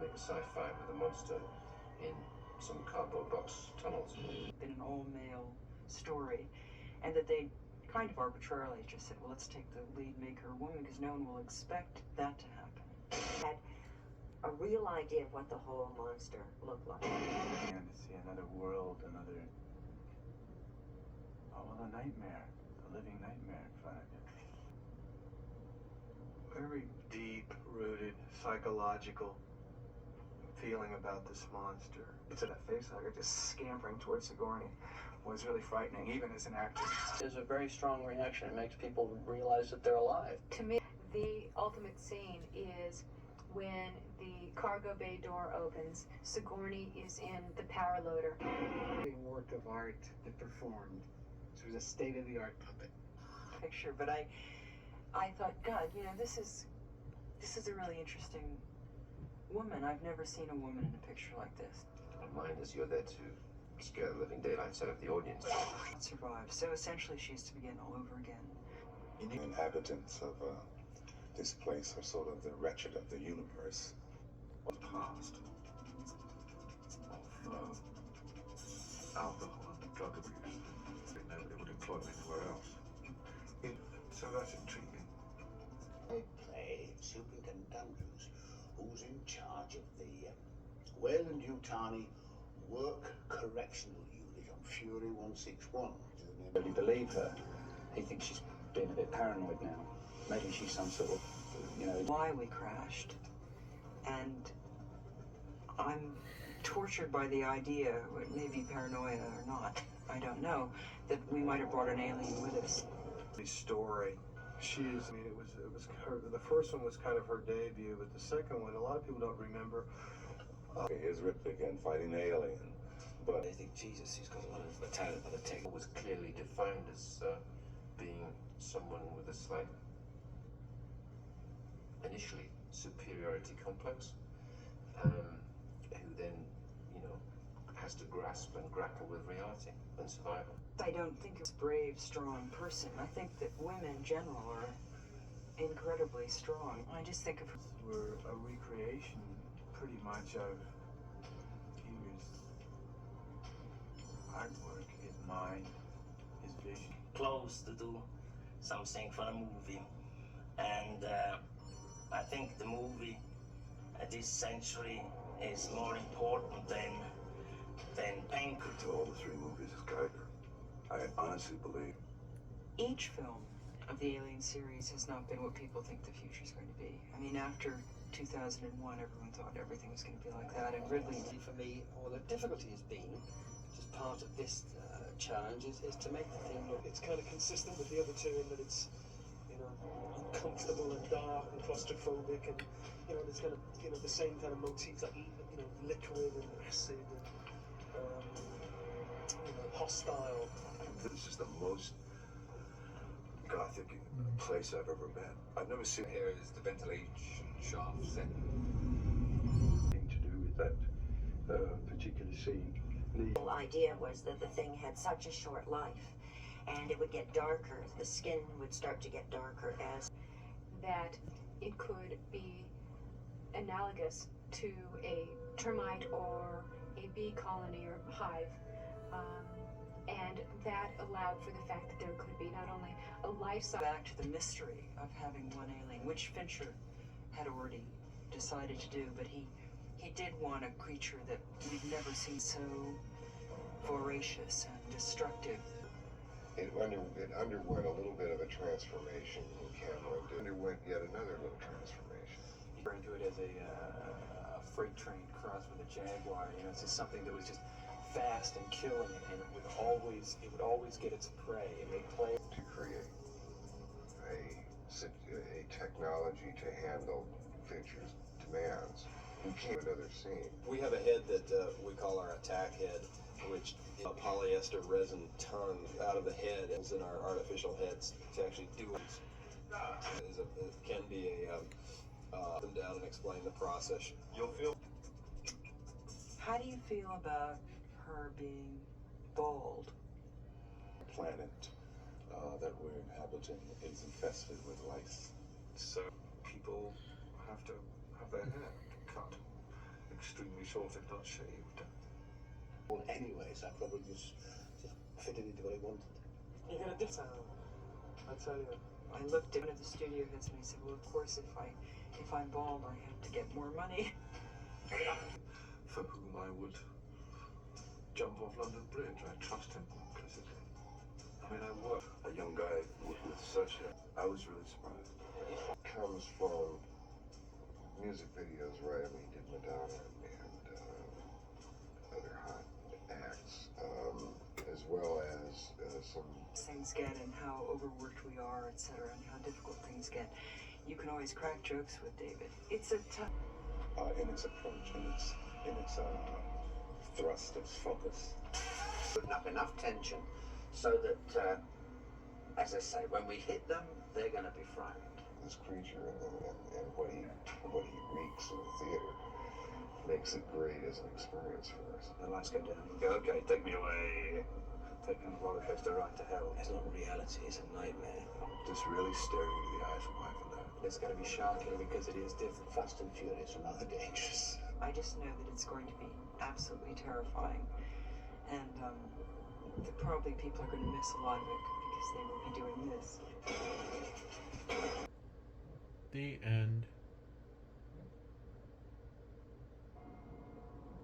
make a sci-fi with a monster in some cardboard box tunnels. Been an all-male story, and that they kind of arbitrarily just said, well, let's take the lead, make her a woman, because no one will expect that to happen. Had a real idea of what the whole monster looked like. And to see another world, another, a nightmare, a living nightmare in front of you. Very deep-rooted psychological feeling about this monster. It's in a face hugger just scampering towards Sigourney was really frightening, even as an actor. There's a very strong reaction. It makes people realize that they're alive. To me, the ultimate scene is when the cargo bay door opens. Sigourney is in the power loader. A work of art that performed. She was a state-of-the-art puppet. Picture, but I thought, God, this is a really interesting woman. I've never seen a woman in a picture like this. Mind is you're there to scare the living daylights out of the audience. Survive. So essentially, she's to begin all over again. The inhabitants of this place are sort of the wretched of the universe. The past of alcohol and drug abuse. Nobody would employ them anywhere else. So that's intriguing. They play Superintendent who's in charge of the Wayland-Yutani Work Correctional Unit on Fury 161. Really believe her. He thinks she's being a bit paranoid now. Maybe she's some sort of, Why we crashed. And I'm tortured by the idea, maybe paranoia or not, I don't know, that we might have brought an alien with us. The story. It was her. The first one was kind of her debut, but the second one, a lot of people don't remember. Here's Ripley again fighting the alien. But I think Jesus, he's got a lot of talent, but the tech was clearly defined as being someone with a slight, initially, superiority complex, who then, has to grasp and grapple with reality and survival. I don't think it's a brave, strong person. I think that women in general are incredibly strong. I just think of her. We're a recreation, pretty much, of Peter's artwork, his mind, his vision. Close to do something for the movie, and I think the movie at this century is more important than painting. to all the three movies is Geiger. I honestly believe. Each film of the Alien series has not been what people think the future is going to be. I mean, after 2001, everyone thought everything was going to be like that, and Ridley. For me, all the difficulty has been, just part of this challenge, is to make the thing look. It's kind of consistent with the other two in that it's, uncomfortable and dark and claustrophobic, and there's kind of the same kind of motifs like liquid and acid and hostile. This is the most gothic place I've ever been. I've never seen. Here is the ventilation shafts and Thing to do with that particular scene. The whole idea was that the thing had such a short life, and it would get darker. The skin would start to get darker as That it could be analogous to a termite or a bee colony or hive. And that allowed for the fact that there could be not only a life-size. Back to the mystery of having one alien, which Fincher had already decided to do, but he did want a creature that we'd never seen so voracious and destructive. It underwent a little bit of a transformation in camera. It underwent yet another little transformation. Referring to it as a freight train crossed with a Jaguar. It's just something that was just fast and killing, and it would always get its prey, and they play To create a technology to handle Fincher's demands. You can't another scene. We have a head that we call our attack head, which is a polyester resin tongue out of the head is in our artificial heads to actually do it. It can be up and down and explain the process. You'll feel. How do you feel about her being bald? The planet that we're inhabiting is infested with lice. So people have to have their hair cut. extremely sort of not shaved. Well, anyways, I probably just fitted into what I wanted. You're gonna do so. I tell you. I looked at one of the studio heads and he said, well, of course, if I'm bald, I have to get more money. For whom I would jump off London Bridge. I trust him implicitly. I mean, I work a young guy with such a... I was really surprised. Comes from music videos, right? I mean, he did Madonna and other hot acts, as well as some Things get and how overworked we are, etc., and how difficult things get. You can always crack jokes with David. It's a tough. In its approach, in its thrust, its focus. Putting up enough tension so that, as I say, when we hit them, they're going to be frightened. This creature and what he wreaks in the theater makes it great as an experience for us. The lights go down. You go, okay, take me away. Take me on a roller coaster right to hell. It's not reality, it's a nightmare. Just really staring into the eyes of life and death. It's going to be shocking because it is different. Fast and furious and rather dangerous. I just know that it's going to be absolutely terrifying, and probably people are going to miss a lot of it because they will be doing this. The end.